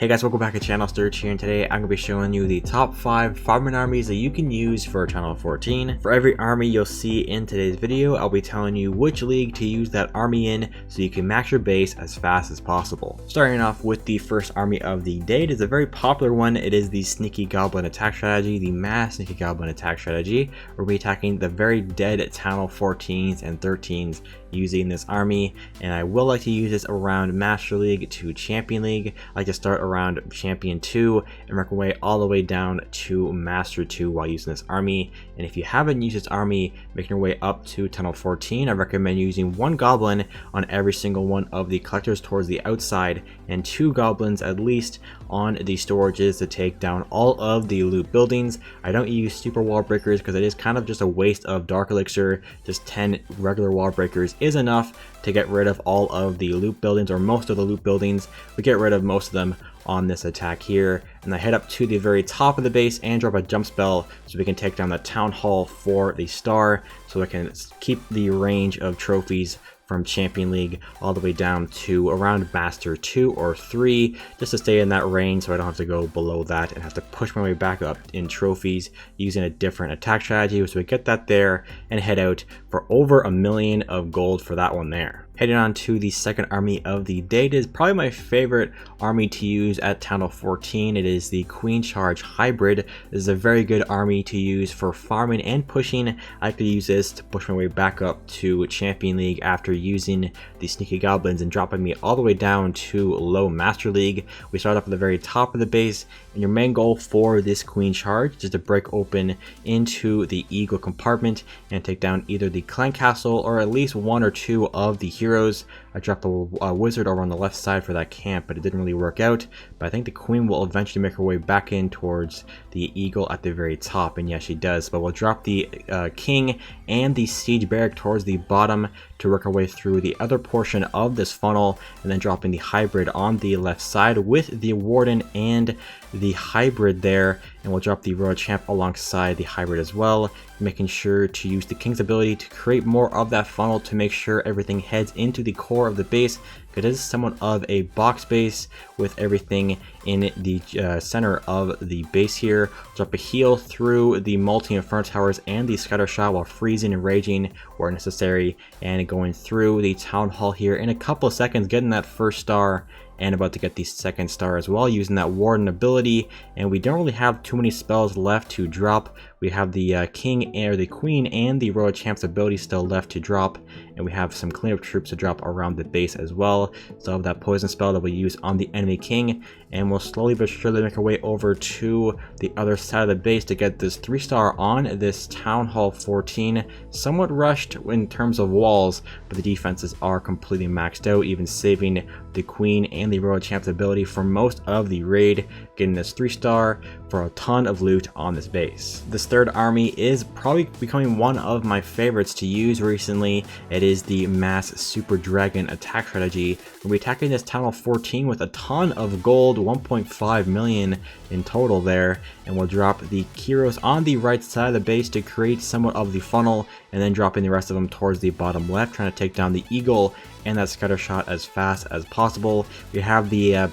Hey guys, welcome back to channel Sturge here, and today I'm going to be showing you the top 5 farming armies that you can use for channel 14. For every army you'll see in today's video, I'll be telling you which league to use that army in so you can max your base as fast as possible. Starting off with the first army of the day, it is a very popular one. It is the Sneaky Goblin attack strategy, the mass Sneaky Goblin attack strategy. We'll be attacking the very dead channel 14s and 13s using this army, and I will like to use this around Master League to Champion League. I like to start around Champion 2 and work my way all the way down to Master 2 while using this army. And if you haven't used this army, making your way up to Tunnel 14, I recommend using 1 goblin on every single one of the collectors towards the outside and 2 goblins at least on the storages to take down all of the loot buildings. I don't use super wall breakers because it is kind of just a waste of dark elixir. Just 10 regular wall breakers is enough to get rid of all of the loot buildings, or most of the loot buildings. We get rid of most of them on this attack here, and I head up to the very top of the base and drop a jump spell so we can take down the town hall for the star, so I can keep the range of trophies from Champion League all the way down to around Master 2 or 3, just to stay in that range so I don't have to go below that and have to push my way back up in trophies using a different attack strategy. So we get that there and head out for over 1 million of gold for that one there. Heading on to the second army of the day. It is probably my favorite army to use at Tunnel 14. It is the Queen Charge Hybrid. This is a very good army to use for farming and pushing. I like to use this to push my way back up to Champion League after using the Sneaky Goblins and dropping me all the way down to low Master League. We start off at the very top of the base, and your main goal for this Queen Charge is to break open into the Eagle compartment and take down either the Clan Castle or at least 1 or 2 of the heroes. I dropped a wizard over on the left side for that camp, but it didn't really work out. But I think the queen will eventually make her way back in towards the eagle at the very top, and yes, she does. But we'll drop the king and the siege barrack towards the bottom to work our way through the other portion of this funnel, and then dropping the hybrid on the left side with the warden and the hybrid there, and we'll drop the royal champ alongside the hybrid as well, making sure to use the king's ability to create more of that funnel to make sure everything heads into the core of the base. It is somewhat of a box base with everything in the center of the base here. Drop a heal through the multi-inferno towers and the scatter shot while freezing and raging where necessary, and going through the town hall here in a couple of seconds, getting that first star and about to get the second star as well using that warden ability. And we don't really have too many spells left to drop. We have the king or the queen and the royal champ's ability still left to drop, and we have some cleanup troops to drop around the base as well. So I have that poison spell that we use on the enemy king, and we'll slowly but surely make our way over to the other side of the base to get this 3-star on this Town Hall 14. Somewhat rushed in terms of walls, but the defenses are completely maxed out, even saving the queen and the royal champ's ability for most of the raid, getting this 3-star for a ton of loot on this base. This third army is probably becoming one of my favorites to use recently. It is the mass super dragon attack strategy. We'll be attacking this Town Hall 14 with a ton of gold, 1.5 million in total there, and we'll drop the heroes on the right side of the base to create somewhat of the funnel, and then dropping the rest of them towards the bottom left, trying to take down the eagle and that scatter shot as fast as possible. We have the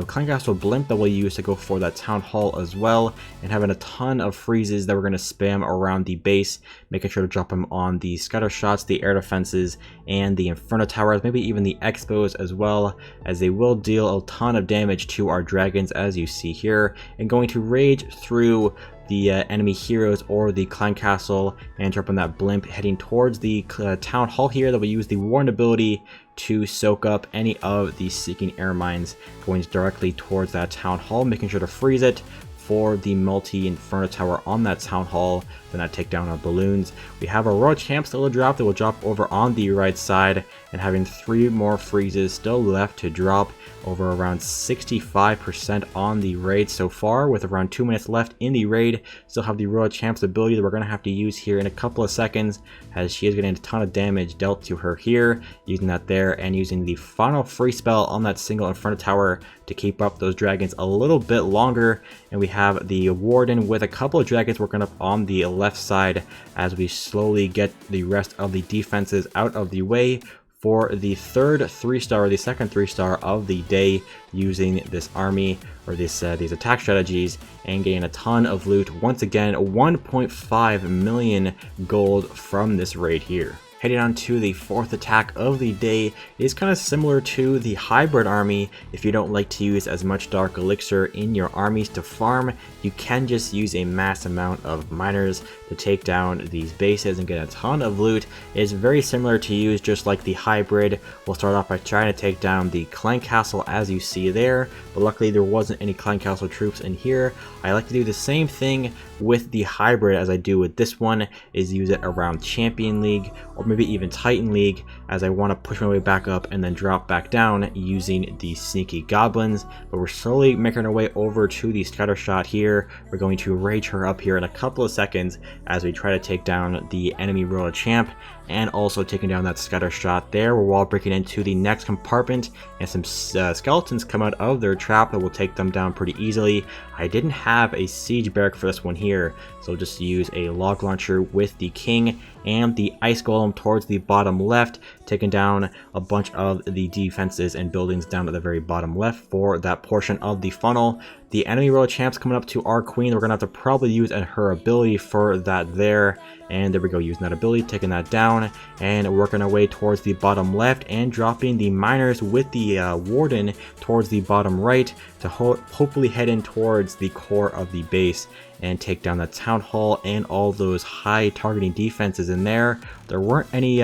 Clan Castle blimp that we'll use to go for that town hall as well, and having a ton of freezes that we're going to spam around the base, making sure to drop them on the scatter shots, the air defenses, and the inferno towers, maybe even the expos as well, as they will deal a ton of damage to our dragons as you see here, and going to rage through the enemy heroes or the Clan Castle and dropping that blimp heading towards the town hall here that will use the warden ability to soak up any of the seeking air mines going directly towards that town hall, making sure to freeze it for the multi-inferno tower on that town hall, then that take down our balloons. We have a royal champ still to drop that will drop over on the right side, and having 3 more freezes still left to drop, over around 65% on the raid so far, with around 2 minutes left in the raid. Still have the royal champ's ability that we're going to have to use here in a couple of seconds, as she is getting a ton of damage dealt to her here, using that there and using the final free spell on that single inferno tower to keep up those dragons a little bit longer. And we have the warden with a couple of dragons working up on the left side as we slowly get the rest of the defenses out of the way for the third 3-star, or the second 3-star of the day, using this army or these attack strategies and getting a ton of loot. Once again, 1.5 million gold from this raid here. Heading on to the fourth attack of the day, it is kind of similar to the hybrid army. If you don't like to use as much dark elixir in your armies to farm, you can just use a mass amount of miners to take down these bases and get a ton of loot. It is very similar to use just like the hybrid. We'll start off by trying to take down the clan castle as you see there, but luckily there wasn't any clan castle troops in here. I like to do the same thing with the hybrid as I do with this one, is use it around Champion League or maybe even Titan League, as I want to push my way back up and then drop back down using the Sneaky Goblins. But we're slowly making our way over to the scatter shot here. We're going to rage her up here in a couple of seconds as we try to take down the enemy royal champ, and also taking down that scatter shot there. We're wall breaking into the next compartment, and some skeletons come out of their trap that will take them down pretty easily. I didn't have a siege barrack for this one here, so just use a log launcher with the king and the ice golem towards the bottom left, taking down a bunch of the defenses and buildings down at the very bottom left for that portion of the funnel. The enemy royal champ's coming up to our queen. We're gonna have to probably use her ability for that there. And there we go, using that ability, taking that down, and working our way towards the bottom left and dropping the miners with the warden towards the bottom right to hopefully head in towards the core of the base and take down the town hall and all those high targeting defenses in there. There weren't any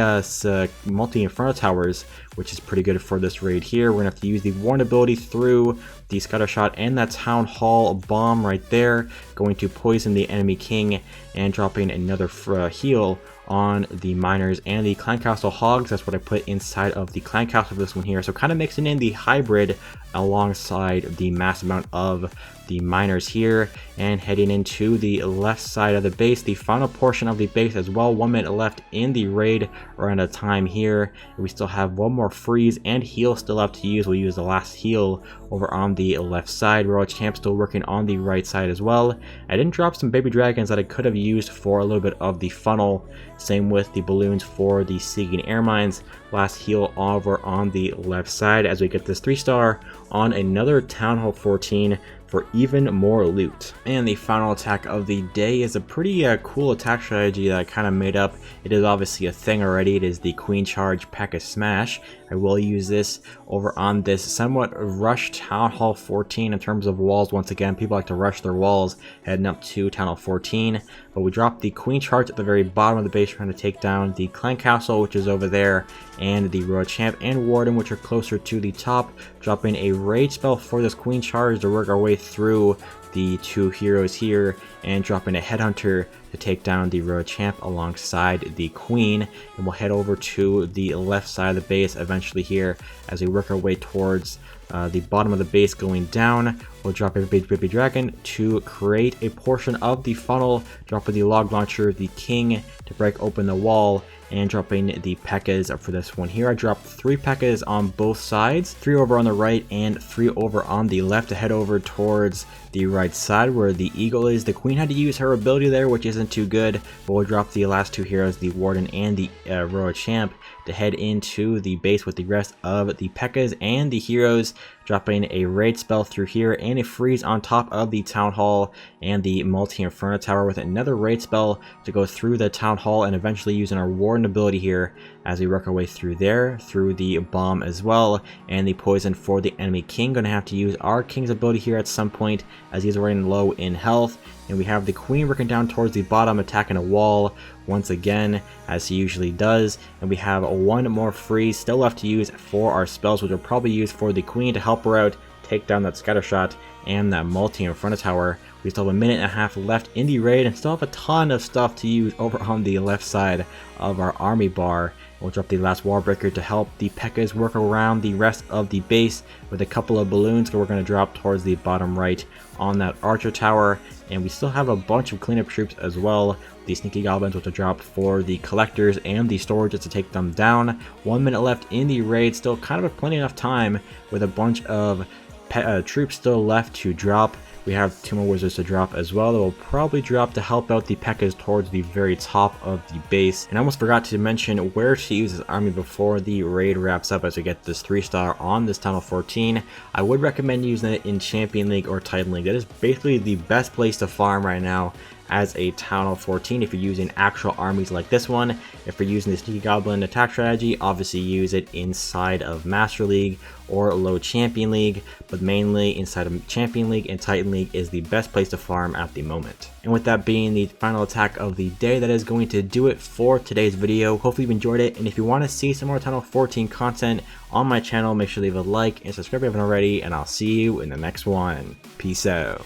multi-inferno towers, which is pretty good for this raid here. We're gonna have to use the warden ability through the scatter shot and that town hall bomb right there, going to poison the enemy king and dropping another heal on the miners and the clan castle hogs. That's what I put inside of the clan castle for this one here. So kind of mixing in the hybrid alongside the mass amount of the miners here, and heading into the left side of the base, the final portion of the base as well. 1 minute left in the raid, around a time here. We still have one more freeze and heal still left to use. We'll use the last heal over on the left side. Royal champ still working on the right side as well. I didn't drop some baby dragons that I could have used for a little bit of the funnel. Same with the balloons for the seeking air mines. Last heal over on the left side as we get this 3-star on another Town Hall 14 for even more loot. And the final attack of the day is a pretty cool attack strategy that I kind of made up. It is obviously a thing already. It is the Queen Charge Pekka Smash. I will use this over on this somewhat rushed Town Hall 14 in terms of walls. Once again, people like to rush their walls heading up to Town Hall 14. But we drop the Queen Charge at the very bottom of the base, trying to take down the Clan Castle, which is over there, and the Royal Champ and Warden, which are closer to the top. Dropping a raid spell for this Queen Charge to work our way through the two heroes here, and dropping a headhunter to take down the Royal Champ alongside the Queen. And we'll head over to the left side of the base eventually here as we work our way towards the bottom of the base going down. We'll drop a baby dragon to create a portion of the funnel, dropping the log launcher, the king to break open the wall, and dropping the Pekkas for this one here. I dropped 3 Pekkas on both sides, 3 over on the right and 3 over on the left to head over towards the right side where the eagle is. The queen had to use her ability there, which isn't too good, but we'll drop the last 2 heroes, the warden and the Royal Champ, to head into the base with the rest of the Pekkas and the heroes, dropping a raid spell through here and a freeze on top of the town hall and the multi-inferno tower, with another raid spell to go through the town hall, and eventually using our warden ability here as we work our way through there, through the bomb as well, and the poison for the enemy king. Gonna have to use our king's ability here at some point as he's running low in health. And we have the queen working down towards the bottom, attacking a wall once again, as he usually does. And we have 1 more freeze still left to use for our spells, which will probably use for the queen to help her out, take down that scatter shot and that multi-inferno tower. We still have 1.5 minutes left in the raid and still have a ton of stuff to use over on the left side of our army bar. We'll drop the last wall breaker to help the Pekkas work around the rest of the base with a couple of balloons that we're going to drop towards the bottom right on that archer tower. And we still have a bunch of cleanup troops as well. The Sneaky Goblins, which will drop for the collectors and the storages to take them down. 1 minute left in the raid, still kind of plenty enough time with a bunch of troops still left to drop. We have 2 more wizards to drop as well that will probably drop to help out the Pekkas towards the very top of the base. And I almost forgot to mention where to use this army before the raid wraps up as we get this 3-star on this Tunnel 14. I would recommend using it in Champion League or Titan League. That is basically the best place to farm right now as a Town Hall 14 if you're using actual armies like this one. If you're using the Sneaky Goblin attack strategy, obviously use it inside of Master League or low Champion League, but mainly inside of Champion League and Titan League is the best place to farm at the moment. And with that being the final attack of the day, that is going to do it for today's video. Hopefully you enjoyed it, and if you want to see some more Tunnel 14 content on my channel, make sure to leave a like and subscribe if you haven't already, and I'll see you in the next one. Peace out.